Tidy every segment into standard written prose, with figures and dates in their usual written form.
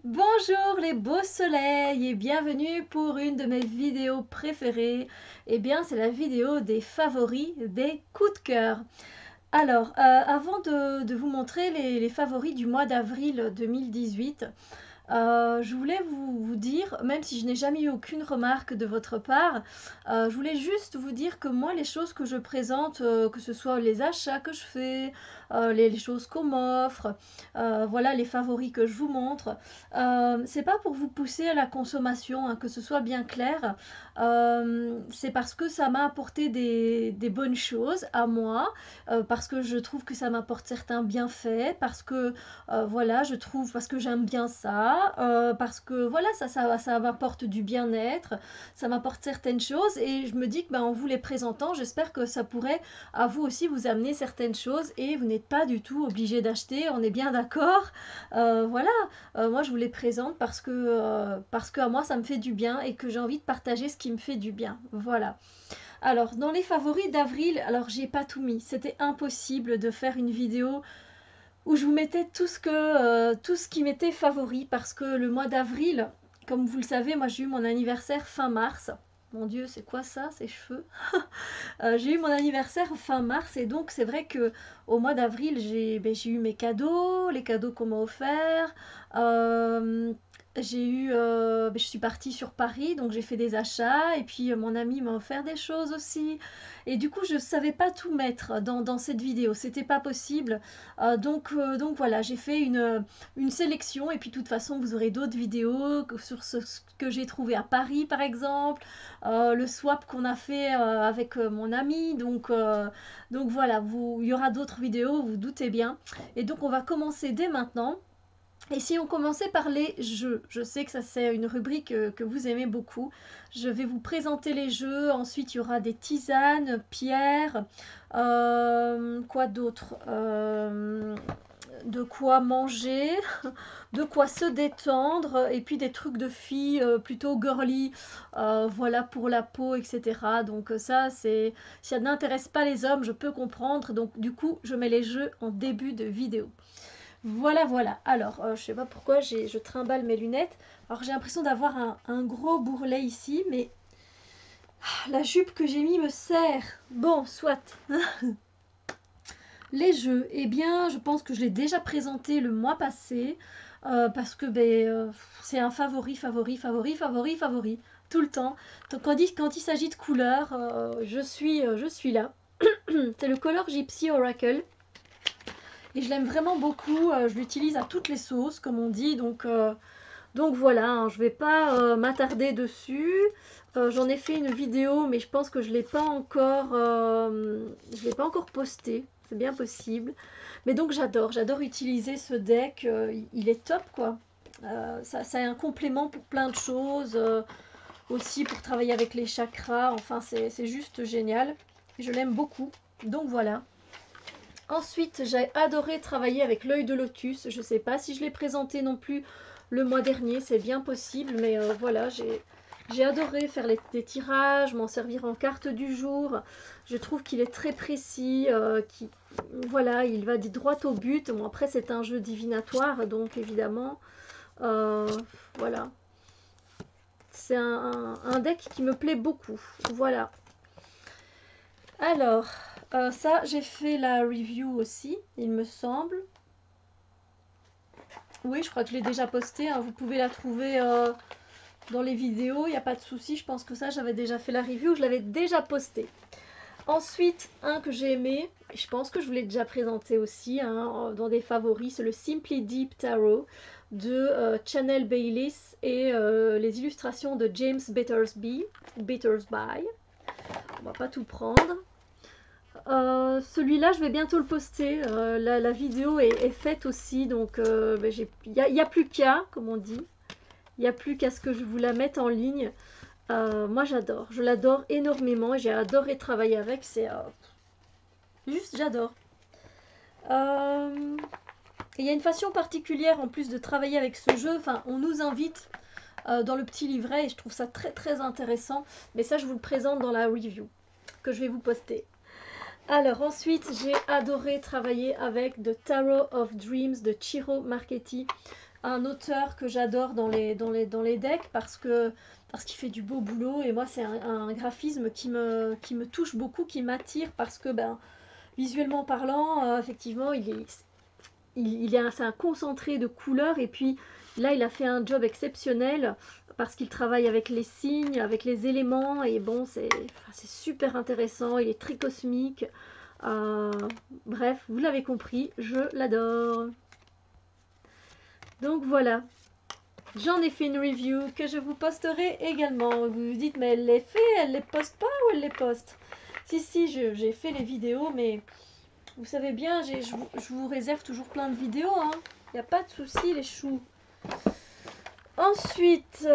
Bonjour les beaux soleils et bienvenue pour une de mes vidéos préférées. Eh bien, c'est la vidéo des favoris, des coups de cœur. Alors, avant de vous montrer les favoris du mois d'avril 2018, je voulais vous dire, même si je n'ai jamais eu aucune remarque de votre part, je voulais juste vous dire que moi, les choses que je présente, que ce soit les achats que je fais, les choses qu'on m'offre, voilà les favoris que je vous montre, c'est pas pour vous pousser à la consommation, hein, que ce soit bien clair. C'est parce que ça m'a apporté des bonnes choses à moi, parce que je trouve que ça m'apporte certains bienfaits, parce que voilà, je trouve, parce que j'aime bien ça, parce que voilà, ça m'apporte du bien-être, ça m'apporte certaines choses et je me dis que ben, en vous les présentant, j'espère que ça pourrait à vous aussi vous amener certaines choses et vous n'êtes pas du tout obligé d'acheter, on est bien d'accord. Voilà, moi je vous les présente parce que à moi ça me fait du bien et que j'ai envie de partager ce qui me fait du bien. Voilà. Alors, dans les favoris d'avril, alors j'ai pas tout mis, c'était impossible de faire une vidéo où je vous mettais tout ce qui m'était favori parce que le mois d'avril, comme vous le savez, moi j'ai eu mon anniversaire fin mars. Mon Dieu, c'est quoi ça, ces cheveux? J'ai eu mon anniversaire fin mars et donc c'est vrai que au mois d'avril j'ai eu mes cadeaux, les cadeaux qu'on m'a offerts. Euh, je suis partie sur Paris, donc j'ai fait des achats et puis mon ami m'a offert des choses aussi. Et du coup, je savais pas tout mettre dans cette vidéo, c'était pas possible. Donc voilà, j'ai fait une sélection et puis de toute façon, vous aurez d'autres vidéos sur ce que j'ai trouvé à Paris par exemple, le swap qu'on a fait avec mon ami. Donc voilà, il y aura d'autres vidéos, vous doutez bien. Et donc on va commencer dès maintenant. Et si on commençait par les jeux, je sais que ça c'est une rubrique que vous aimez beaucoup. Je vais vous présenter les jeux, ensuite il y aura des tisanes, pierres, quoi d'autre de quoi manger, de quoi se détendre, et puis des trucs de filles plutôt girly, voilà pour la peau, etc. Donc ça, si ça n'intéresse pas les hommes, je peux comprendre. Donc du coup, je mets les jeux en début de vidéo. Voilà, voilà. Alors, je sais pas pourquoi je trimballe mes lunettes. Alors j'ai l'impression d'avoir un gros bourrelet ici, mais la jupe que j'ai mis me sert. Bon, soit. Les jeux, eh bien, je pense que je l'ai déjà présenté le mois passé, parce que c'est un favori, tout le temps. Donc quand il s'agit de couleurs, je suis là. C'est le Color Gypsy Oracle. Et je l'aime vraiment beaucoup, je l'utilise à toutes les sauces, comme on dit, donc voilà, hein, je vais pas m'attarder dessus. J'en ai fait une vidéo, mais je pense que je l'ai pas encore postée. C'est bien possible. Mais donc j'adore utiliser ce deck. Il est top quoi. Ça est un complément pour plein de choses, aussi pour travailler avec les chakras. Enfin, c'est juste génial. Je l'aime beaucoup. Donc voilà. Ensuite, j'ai adoré travailler avec l'œil de lotus. Je ne sais pas si je l'ai présenté non plus le mois dernier, c'est bien possible, mais voilà, j'ai adoré faire des tirages, m'en servir en carte du jour. Je trouve qu'il est très précis, voilà, il va droit au but. Bon, après, c'est un jeu divinatoire, donc évidemment, euh, voilà. C'est un deck qui me plaît beaucoup. Voilà. Alors, ça, j'ai fait la review aussi, il me semble. Oui, je crois que je l'ai déjà posté, hein. Vous pouvez la trouver dans les vidéos, il n'y a pas de souci. Je pense que ça, j'avais déjà fait la review, je l'avais déjà posté. Ensuite, un que j'ai aimé, et je pense que je vous l'ai déjà présenté aussi, hein, dans des favoris, c'est le Simply Deep Tarot de Chanel Bayliss et les illustrations de James Battersby. On va pas tout prendre. Celui-là, je vais bientôt le poster. La vidéo est faite aussi, donc il n'y a plus qu'à, comme on dit. Il n'y a plus qu'à ce que je vous la mette en ligne. Moi, j'adore. Je l'adore énormément. J'ai adoré travailler avec. C'est juste, j'adore. Il y a une façon particulière en plus de travailler avec ce jeu. Enfin, on nous invite dans le petit livret et je trouve ça très très intéressant. Mais ça, je vous le présente dans la review que je vais vous poster. Alors ensuite, j'ai adoré travailler avec The Tarot of Dreams de Ciro Marchetti, un auteur que j'adore dans les decks parce qu'il fait du beau boulot et moi c'est un graphisme qui me touche beaucoup, qui m'attire parce que ben, visuellement parlant, effectivement, c'est un concentré de couleurs et puis là, il a fait un job exceptionnel parce qu'il travaille avec les signes, avec les éléments et bon, c'est super intéressant, il est très cosmique. Euh, Bref, vous l'avez compris, je l'adore. Donc voilà, j'en ai fait une review que je vous posterai également. Vous vous dites, mais elle les fait, elle les poste pas ou elle les poste? Si, j'ai fait les vidéos, mais vous savez bien, je vous réserve toujours plein de vidéos, hein. Y a pas de souci, les choux. Ensuite,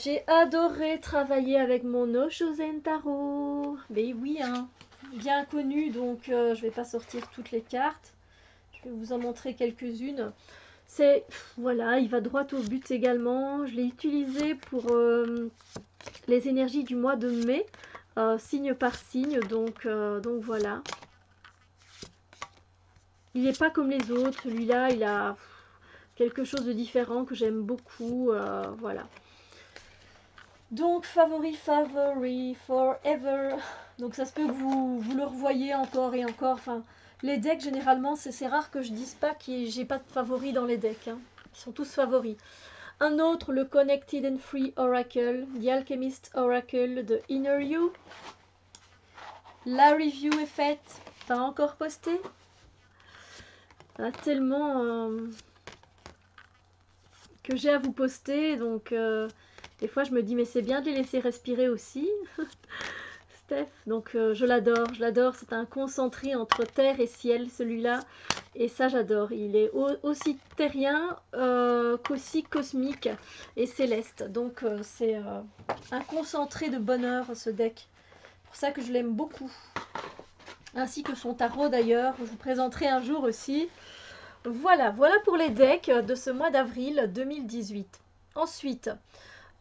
j'ai adoré travailler avec mon Oshozen Tarot. Mais oui, hein, bien connu, donc je vais pas sortir toutes les cartes. Je vais vous en montrer quelques-unes. Voilà, il va droit au but également. Je l'ai utilisé pour les énergies du mois de mai, signe par signe, donc voilà. Il n'est pas comme les autres, celui-là, il a quelque chose de différent que j'aime beaucoup, voilà. Donc, favori, forever. Donc, ça se peut que vous le revoyez encore et encore. Enfin, les decks, généralement, c'est rare que je dise pas que j'ai pas de favoris dans les decks, hein. Ils sont tous favoris. Un autre, le Connected and Free Oracle, The Alchemist Oracle de Inner You. La review est faite, pas encore postée. Il y a tellement que j'ai à vous poster, donc des fois je me dis mais c'est bien de les laisser respirer aussi. Steph, donc je l'adore, c'est un concentré entre terre et ciel celui-là, et ça j'adore, il est aussi terrien qu'aussi cosmique et céleste, donc c'est un concentré de bonheur ce deck, c'est pour ça que je l'aime beaucoup, ainsi que son tarot d'ailleurs, je vous présenterai un jour aussi. Voilà pour les decks de ce mois d'avril 2018. Ensuite,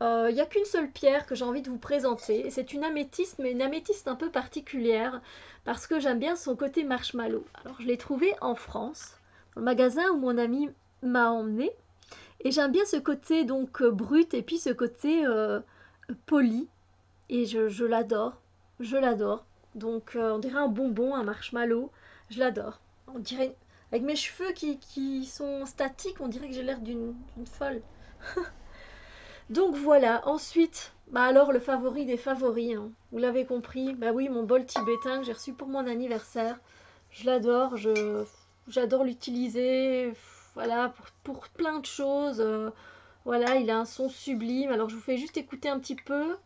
il n'y a qu'une seule pierre que j'ai envie de vous présenter. C'est une améthyste, mais une améthyste un peu particulière, parce que j'aime bien son côté marshmallow. Alors, je l'ai trouvée en France, dans le magasin où mon ami m'a emmené. Et j'aime bien ce côté donc brut, et puis ce côté poli. Et je l'adore. Je l'adore. Donc, on dirait un bonbon, un marshmallow. Je l'adore. On dirait, avec mes cheveux qui sont statiques, on dirait que j'ai l'air d'une folle. Donc voilà, ensuite, bah alors le favori des favoris, hein. Vous l'avez compris, bah oui, mon bol tibétain que j'ai reçu pour mon anniversaire. Je l'adore, j'adore l'utiliser, voilà, pour plein de choses. Voilà, il a un son sublime. Alors je vous fais juste écouter un petit peu.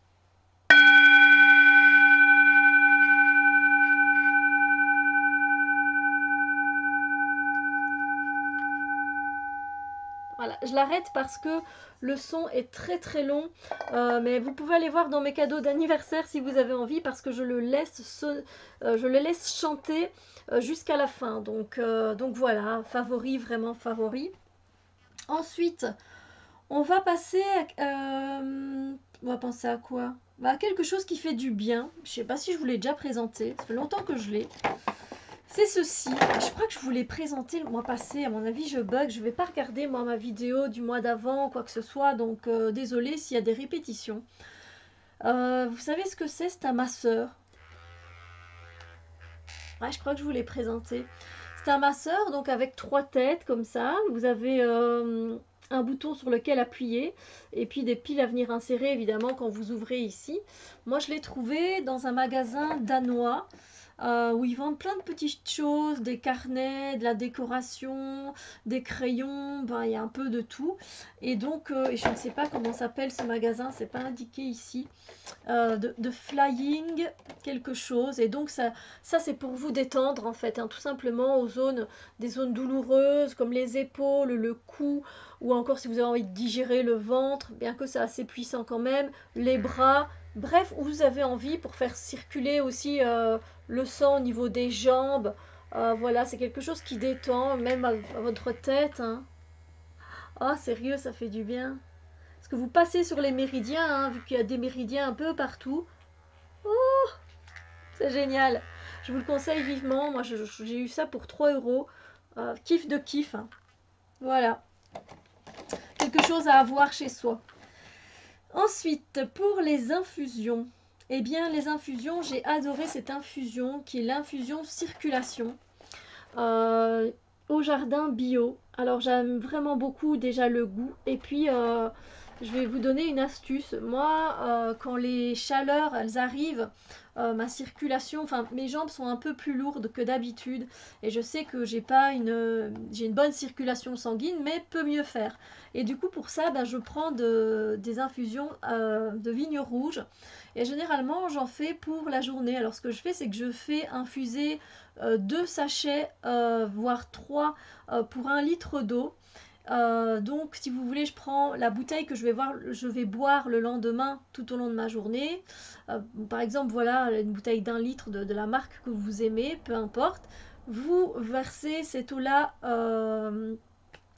Voilà, je l'arrête parce que le son est très très long, mais vous pouvez aller voir dans mes cadeaux d'anniversaire si vous avez envie, parce que je le laisse chanter jusqu'à la fin. Donc voilà, favori, vraiment favori. Ensuite, on va passer on va penser à quoi? Bah, quelque chose qui fait du bien. Je sais pas si je vous l'ai déjà présenté, ça fait longtemps que je l'ai. C'est ceci. Je crois que je vous l'ai présenté le mois passé. À mon avis, je bug. Je vais pas regarder moi ma vidéo du mois d'avant, quoi que ce soit. Donc désolé s'il y a des répétitions. Vous savez ce que c'est? C'est un masseur. Ouais, je crois que je vous l'ai présenté. C'est un masseur, donc avec 3 têtes comme ça. Vous avez un bouton sur lequel appuyer et puis des piles à venir insérer évidemment quand vous ouvrez ici. Moi, je l'ai trouvé dans un magasin danois. Où ils vendent plein de petites choses, des carnets, de la décoration, des crayons, ben, il y a un peu de tout. Et donc, et je ne sais pas comment s'appelle ce magasin, c'est pas indiqué ici, de flying quelque chose. Et donc ça c'est pour vous détendre en fait, hein, tout simplement des zones douloureuses comme les épaules, le cou, ou encore si vous avez envie de digérer le ventre, bien que c'est assez puissant quand même, les bras. Bref, où vous avez envie pour faire circuler aussi le sang au niveau des jambes. Voilà, c'est quelque chose qui détend, même à votre tête, hein. Oh, sérieux, ça fait du bien. Parce que vous passez sur les méridiens, hein, vu qu'il y a des méridiens un peu partout. Oh, c'est génial. Je vous le conseille vivement. Moi, j'ai eu ça pour 3 euros. Kiff de kiff, hein. Voilà. Quelque chose à avoir chez soi. Ensuite, pour les infusions. Eh bien, les infusions, j'ai adoré cette infusion qui est l'infusion circulation au jardin bio. Alors, j'aime vraiment beaucoup déjà le goût. Et puis, je vais vous donner une astuce. Moi, quand les chaleurs, elles arrivent, ma circulation, enfin, mes jambes sont un peu plus lourdes que d'habitude. Et je sais que j'ai une bonne circulation sanguine, mais peut mieux faire. Et du coup, pour ça, ben, je prends des infusions de vigne rouge. Et généralement, j'en fais pour la journée. Alors, ce que je fais, c'est que je fais infuser 2 sachets, voire 3 pour 1 litre d'eau. Donc, si vous voulez, je prends la bouteille que je vais boire le lendemain tout au long de ma journée. Par exemple, voilà une bouteille d'1 litre de la marque que vous aimez, peu importe. Vous versez cette eau-là,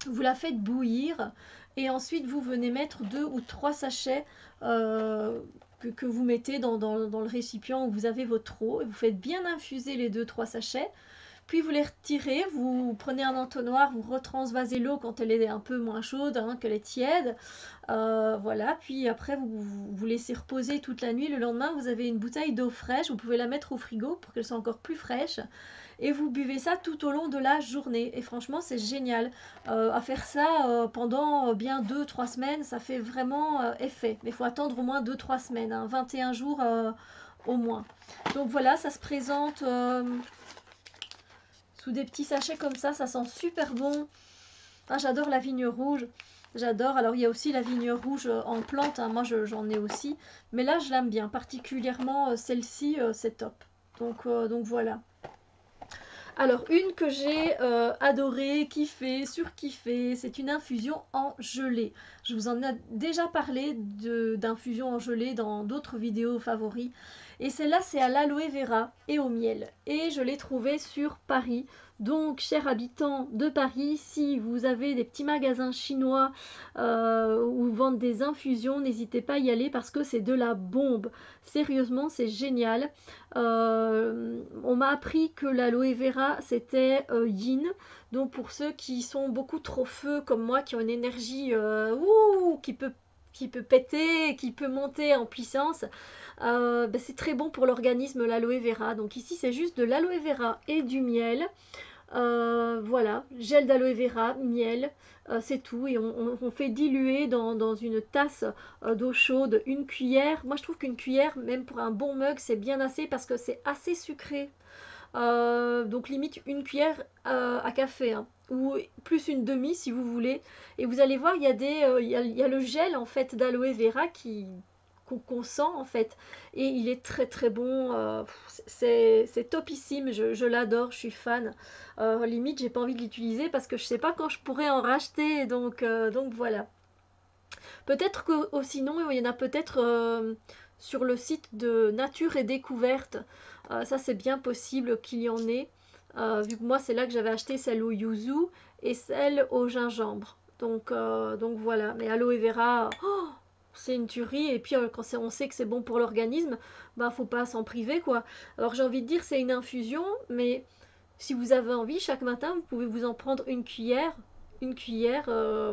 vous la faites bouillir et ensuite vous venez mettre 2 ou 3 sachets que vous mettez dans le récipient où vous avez votre eau. Et vous faites bien infuser les 2-3 sachets. Puis vous les retirez, vous prenez un entonnoir, vous retransvasez l'eau quand elle est un peu moins chaude, hein, qu'elle est tiède. Voilà, puis après vous laissez reposer toute la nuit. Le lendemain, vous avez une bouteille d'eau fraîche, vous pouvez la mettre au frigo pour qu'elle soit encore plus fraîche. Et vous buvez ça tout au long de la journée. Et franchement, c'est génial. À faire ça pendant bien 2-3 semaines, ça fait vraiment effet. Mais il faut attendre au moins 2-3 semaines, hein, 21 jours au moins. Donc voilà, ça se présente sous des petits sachets comme ça sent super bon. Ah, j'adore la vigne rouge. J'adore. Alors, il y a aussi la vigne rouge en plante, hein. Moi, j'en ai aussi. Mais là, je l'aime bien. Particulièrement celle-ci, c'est top. Donc voilà. Alors, une que j'ai adorée, kiffée, surkiffée, c'est une infusion en gelée. Je vous en ai déjà parlé d'infusion en gelée dans d'autres vidéos favoris. Et celle-là, c'est à l'aloe vera et au miel. Et je l'ai trouvée sur Paris. Donc, chers habitants de Paris, si vous avez des petits magasins chinois où vendent des infusions, n'hésitez pas à y aller parce que c'est de la bombe. Sérieusement, c'est génial. On m'a appris que l'aloe vera, c'était yin. Donc, pour ceux qui sont beaucoup trop feu comme moi, qui ont une énergie qui peut péter, qui peut monter en puissance, c'est très bon pour l'organisme l'aloe vera. Donc ici c'est juste de l'aloe vera et du miel. Voilà, gel d'aloe vera, miel, c'est tout. Et on fait diluer dans une tasse d'eau chaude une cuillère. Moi je trouve qu'une cuillère, même pour un bon mug, c'est bien assez parce que c'est assez sucré. Donc limite une cuillère à café, hein, ou plus une demi si vous voulez. Et vous allez voir, il y a le gel en fait d'aloe vera qu'on sent en fait, et il est très très bon. C'est topissime, je l'adore, je suis fan. Limite j'ai pas envie de l'utiliser parce que je sais pas quand je pourrais en racheter, donc voilà. Peut-être que sinon il y en a peut-être sur le site de Nature et Découverte. Ça c'est bien possible qu'il y en ait, vu que moi c'est là que j'avais acheté celle au yuzu et celle au gingembre. Donc voilà, mais aloe vera, oh, c'est une tuerie. Et puis quand on sait que c'est bon pour l'organisme, bah faut pas s'en priver quoi. Alors j'ai envie de dire c'est une infusion, mais si vous avez envie, chaque matin vous pouvez vous en prendre une cuillère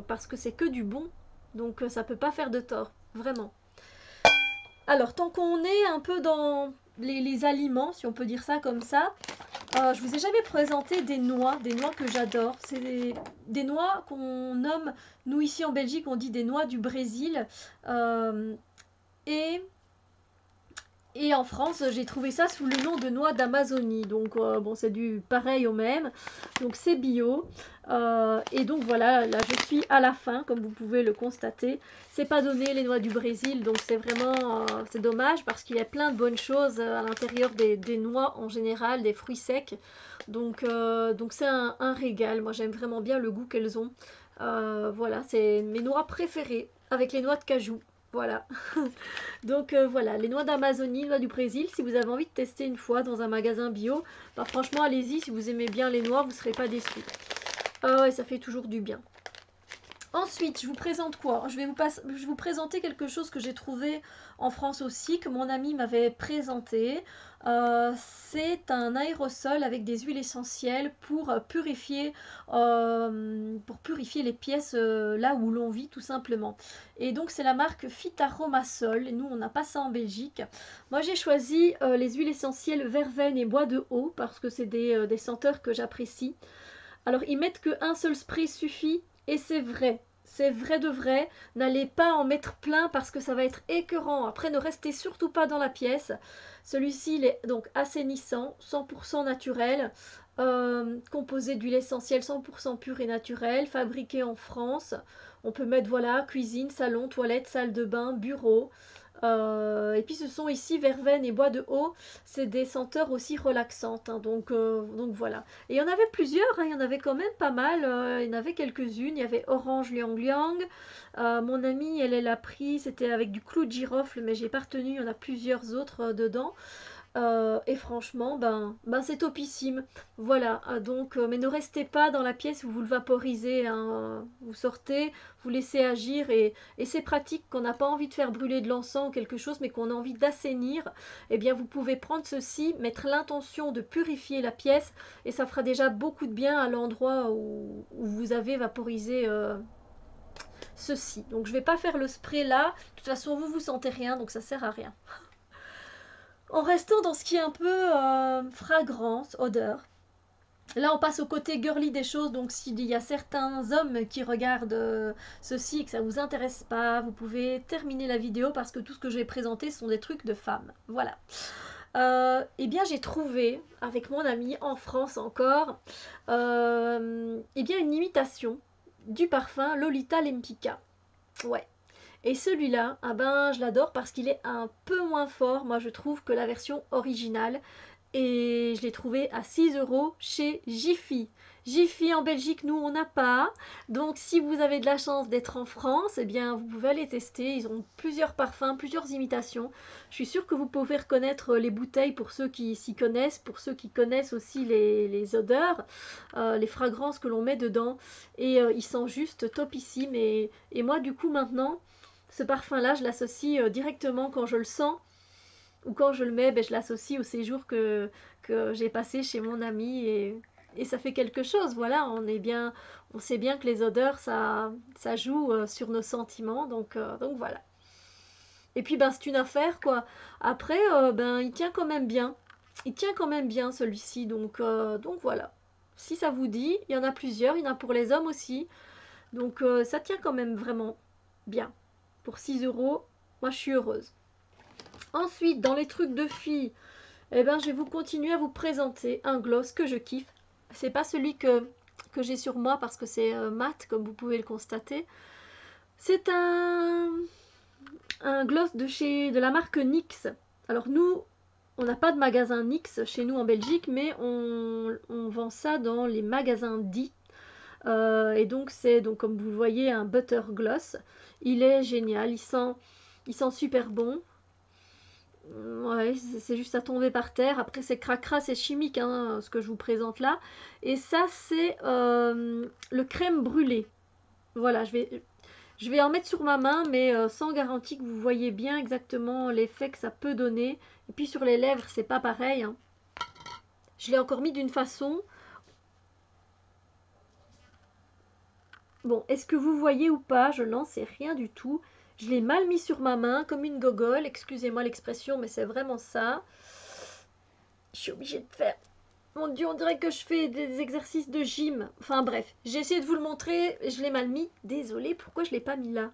parce que c'est que du bon. Donc ça peut pas faire de tort, vraiment. Alors tant qu'on est un peu dans les aliments, si on peut dire ça comme ça, je vous ai jamais présenté des noix que j'adore. C'est des noix qu'on nomme, nous ici en Belgique, on dit des noix du Brésil. Et en France, j'ai trouvé ça sous le nom de noix d'Amazonie. Donc bon, c'est du pareil au même. Donc c'est bio. Et donc voilà, là je suis à la fin, comme vous pouvez le constater. C'est pas donné les noix du Brésil, donc c'est vraiment c'est dommage parce qu'il y a plein de bonnes choses à l'intérieur des noix en général, des fruits secs. Donc c'est un régal. Moi j'aime vraiment bien le goût qu'elles ont. Voilà, c'est mes noix préférées avec les noix de cajou. Voilà. Donc voilà, les noix d'Amazonie, noix du Brésil, si vous avez envie de tester une fois dans un magasin bio, bah franchement allez-y, si vous aimez bien les noix, vous ne serez pas déçus. Ah ouais, ça fait toujours du bien. Ensuite, je vous présente quoi? Je vais vous présenter quelque chose que j'ai trouvé en France aussi, que mon ami m'avait présenté. C'est un aérosol avec des huiles essentielles pour purifier les pièces là où l'on vit tout simplement. Et donc c'est la marque Phytaromasol. Et nous, on n'a pas ça en Belgique. Moi, j'ai choisi les huiles essentielles verveine et bois de haut parce que c'est des senteurs que j'apprécie. Alors, ils mettent qu'un seul spray suffit et c'est vrai. C'est vrai de vrai. N'allez pas en mettre plein parce que ça va être écœurant. Après, ne restez surtout pas dans la pièce. Celui-ci, il est donc assainissant, 100% naturel, composé d'huile essentielle 100% pure et naturelle, fabriqué en France. On peut mettre, voilà, cuisine, salon, toilette, salle de bain, bureau. Et puis ce sont ici verveine et bois de haut, c'est des senteurs aussi relaxantes, hein, donc voilà. Et il y en avait plusieurs, hein, il y en avait quand même pas mal, il y en avait quelques-unes, il y avait Orange Liang Liang, mon amie elle l'a pris, c'était avec du clou de girofle, mais j'ai pas retenu, il y en a plusieurs autres dedans. Et franchement, ben c'est topissime. Voilà, donc, mais ne restez pas dans la pièce où vous le vaporisez, hein. Vous sortez, vous laissez agir et c'est pratique qu'on n'a pas envie de faire brûler de l'encens ou quelque chose, mais qu'on a envie d'assainir. Eh bien, vous pouvez prendre ceci, mettre l'intention de purifier la pièce et ça fera déjà beaucoup de bien à l'endroit où vous avez vaporisé ceci. Donc, je ne vais pas faire le spray là. De toute façon, vous sentez rien, donc ça sert à rien. En restant dans ce qui est un peu fragrance, odeur, là on passe au côté girly des choses, donc s'il y a certains hommes qui regardent ceci et que ça vous intéresse pas, vous pouvez terminer la vidéo parce que tout ce que je vais présenter sont des trucs de femmes. Voilà. Eh bien j'ai trouvé, avec mon ami en France encore, eh bien une imitation du parfum Lolita Lempicka. Ouais. Et celui-là, ah ben, je l'adore parce qu'il est un peu moins fort, moi je trouve, que la version originale. Et je l'ai trouvé à 6 € chez Jiffy. Jiffy en Belgique, nous on n'a pas. Donc si vous avez de la chance d'être en France, eh bien vous pouvez aller tester. Ils ont plusieurs parfums, plusieurs imitations. Je suis sûre que vous pouvez reconnaître les bouteilles pour ceux qui s'y connaissent, pour ceux qui connaissent aussi les odeurs, les fragrances que l'on met dedans. Et il sent juste topissime. Et moi du coup maintenant, ce parfum-là, je l'associe directement quand je le sens ou quand je le mets, ben, je l'associe au séjour que j'ai passé chez mon ami et ça fait quelque chose. Voilà, on sait bien que les odeurs, ça joue sur nos sentiments, donc voilà. Et puis ben c'est une affaire quoi. Après, ben il tient quand même bien. Il tient quand même bien celui-ci, donc voilà. Si ça vous dit, il y en a plusieurs, il y en a pour les hommes aussi. Donc ça tient quand même vraiment bien. Pour 6 €, moi je suis heureuse. Ensuite, dans les trucs de filles, eh ben, je vais vous continuer à vous présenter un gloss que je kiffe. C'est pas celui que j'ai sur moi parce que c'est mat, comme vous pouvez le constater. C'est un gloss de la marque NYX. Alors nous, on n'a pas de magasin NYX chez nous en Belgique, mais on vend ça dans les magasins dits. Et donc c'est donc comme vous le voyez un butter gloss. Il est génial, il sent super bon. Ouais, c'est juste à tomber par terre. Après, c'est cracra, c'est chimique, hein, ce que je vous présente là. Et ça, c'est le crème brûlée. Voilà, je vais en mettre sur ma main, mais sans garantie que vous voyez bien exactement l'effet que ça peut donner. Et puis sur les lèvres, c'est pas pareil, hein. Je l'ai encore mis d'une façon. Bon, est-ce que vous voyez ou pas? Je n'en sais rien du tout. Je l'ai mal mis sur ma main, comme une gogole. Excusez-moi l'expression, mais c'est vraiment ça. Je suis obligée de faire. Mon Dieu, on dirait que je fais des exercices de gym. Enfin bref, j'ai essayé de vous le montrer, je l'ai mal mis. Désolée, pourquoi je l'ai pas mis là?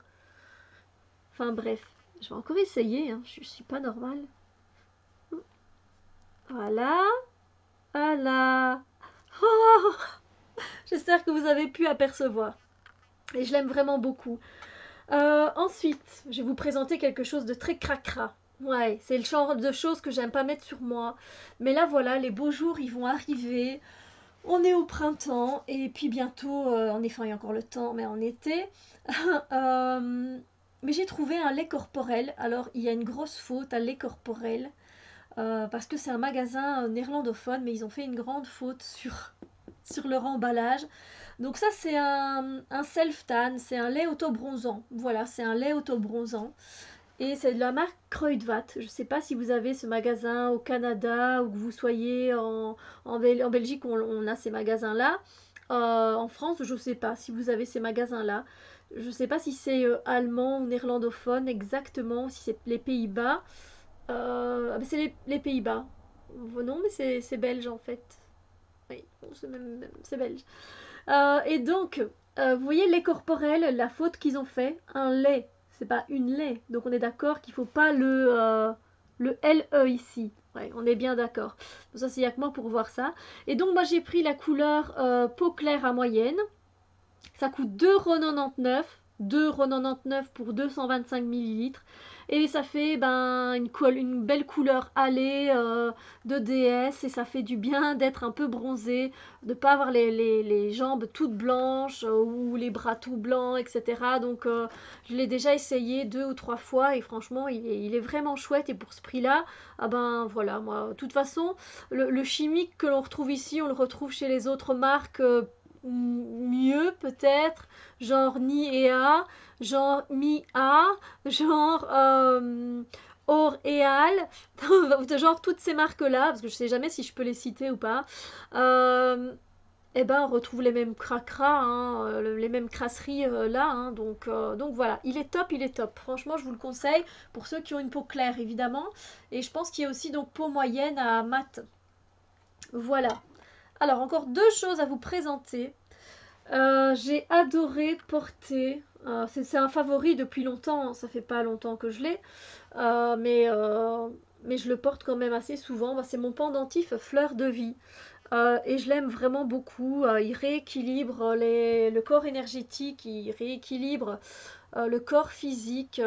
Enfin bref, je vais encore essayer, hein. Je suis pas normale. Voilà, voilà. Oh, j'espère que vous avez pu apercevoir. Et je l'aime vraiment beaucoup. Ensuite, je vais vous présenter quelque chose de très cracra. Ouais, c'est le genre de choses que j'aime pas mettre sur moi. Mais là, voilà, les beaux jours, ils vont arriver. On est au printemps et puis bientôt, en effet, il y a encore le temps, mais en été. Mais j'ai trouvé un lait corporel. Alors, il y a une grosse faute à lait corporel parce que c'est un magasin néerlandophone, mais ils ont fait une grande faute sur leur emballage. Donc ça c'est un self-tan, c'est un lait auto-bronzant. Voilà, c'est un lait auto-bronzant. Et c'est de la marque Kruidvat. Je ne sais pas si vous avez ce magasin au Canada ou que vous soyez en Belgique, on a ces magasins-là. En France, je ne sais pas si vous avez ces magasins-là. Je ne sais pas si c'est allemand ou néerlandophone exactement, si c'est les Pays-Bas. Mais c'est les Pays-Bas. Non, mais c'est belge en fait. Oui, bon, c'est belge. Et donc, vous voyez, lait corporel, la faute qu'ils ont fait, un lait, c'est pas une lait. Donc on est d'accord qu'il faut pas le LE ici. Ouais, on est bien d'accord. Donc ça, c'est y a que moi pour voir ça. Et donc, moi, j'ai pris la couleur peau claire à moyenne. Ça coûte 2,99 €. 2,99 € pour 225 millilitres. Et ça fait ben, une belle couleur allée de DS. Et ça fait du bien d'être un peu bronzé, de ne pas avoir les jambes toutes blanches ou les bras tout blancs, etc. Donc je l'ai déjà essayé 2 ou 3 fois et franchement il est vraiment chouette. Et pour ce prix-là, ah ben voilà, moi, de toute façon, le chimique que l'on retrouve ici, on le retrouve chez les autres marques. Mieux peut-être, genre Nivea, genre Mia, genre Oréal, genre toutes ces marques-là, parce que je sais jamais si je peux les citer ou pas. Et ben on retrouve les mêmes cracras, hein, les mêmes crasseries là, hein, donc voilà, il est top, il est top. Franchement, je vous le conseille pour ceux qui ont une peau claire évidemment, et je pense qu'il y a aussi donc peau moyenne à mat. Voilà. Alors, encore 2 choses à vous présenter. J'ai adoré porter. C'est un favori depuis longtemps, hein, ça fait pas longtemps que je l'ai, euh, mais, euh, mais je le porte quand même assez souvent. Bah, c'est mon pendentif Fleur de Vie. Et je l'aime vraiment beaucoup. Il rééquilibre le corps énergétique, il rééquilibre le corps physique.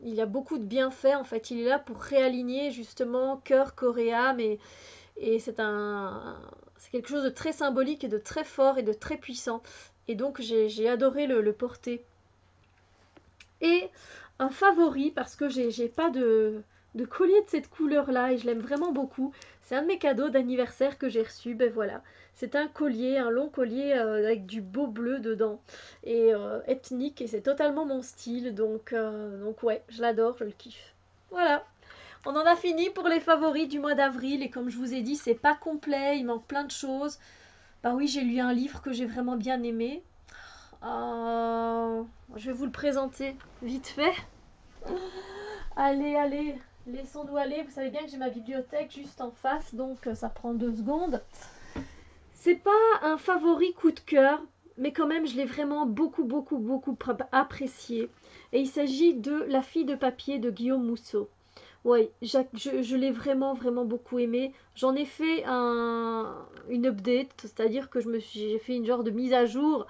Il y a beaucoup de bienfaits en fait. Il est là pour réaligner justement cœur, corps et âme. Et c'est quelque chose de très symbolique et de très fort et de très puissant. Et donc j'ai adoré le porter. Et un favori, parce que j'ai pas de collier de cette couleur-là et je l'aime vraiment beaucoup. C'est un de mes cadeaux d'anniversaire que j'ai reçu. Ben voilà, c'est un collier, un long collier avec du beau bleu dedans et ethnique et c'est totalement mon style. Donc ouais, je l'adore, je le kiffe. Voilà. On en a fini pour les favoris du mois d'avril et comme je vous ai dit, c'est pas complet, il manque plein de choses. Bah oui, j'ai lu un livre que j'ai vraiment bien aimé. Euh, je vais vous le présenter vite fait. Allez, allez, laissons-nous aller. Vous savez bien que j'ai ma bibliothèque juste en face, donc ça prend 2 secondes. C'est pas un favori coup de cœur, mais quand même, je l'ai vraiment beaucoup, beaucoup, beaucoup apprécié. Et il s'agit de La fille de papier de Guillaume Musso. Ouais, je l'ai vraiment, vraiment beaucoup aimé. J'en ai fait une update, c'est-à-dire que j'ai fait une genre de mise à jour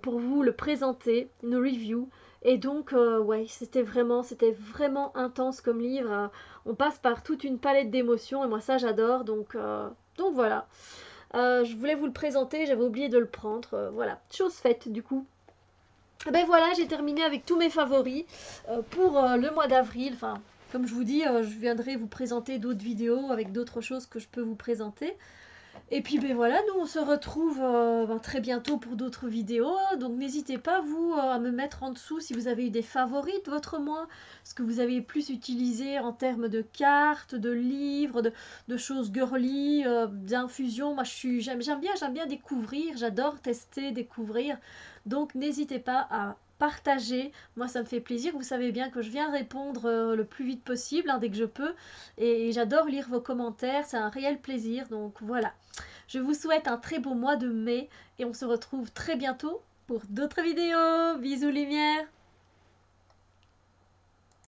pour vous le présenter, une review. Et donc, ouais, c'était vraiment intense comme livre. On passe par toute une palette d'émotions et moi ça j'adore. Donc voilà. Je voulais vous le présenter, j'avais oublié de le prendre. Voilà, chose faite du coup. Ben voilà, j'ai terminé avec tous mes favoris pour le mois d'avril. Enfin, comme je vous dis, je viendrai vous présenter d'autres vidéos avec d'autres choses que je peux vous présenter. Et puis ben voilà, nous on se retrouve très bientôt pour d'autres vidéos. Donc n'hésitez pas vous à me mettre en dessous si vous avez eu des favoris de votre mois, ce que vous avez plus utilisé en termes de cartes, de livres, de choses girly, d'infusions. Moi j'aime bien découvrir, j'adore tester, découvrir. Donc n'hésitez pas à partager, moi ça me fait plaisir, vous savez bien que je viens répondre le plus vite possible hein, dès que je peux et j'adore lire vos commentaires, c'est un réel plaisir donc voilà. Je vous souhaite un très beau mois de mai et on se retrouve très bientôt pour d'autres vidéos. Bisous lumière.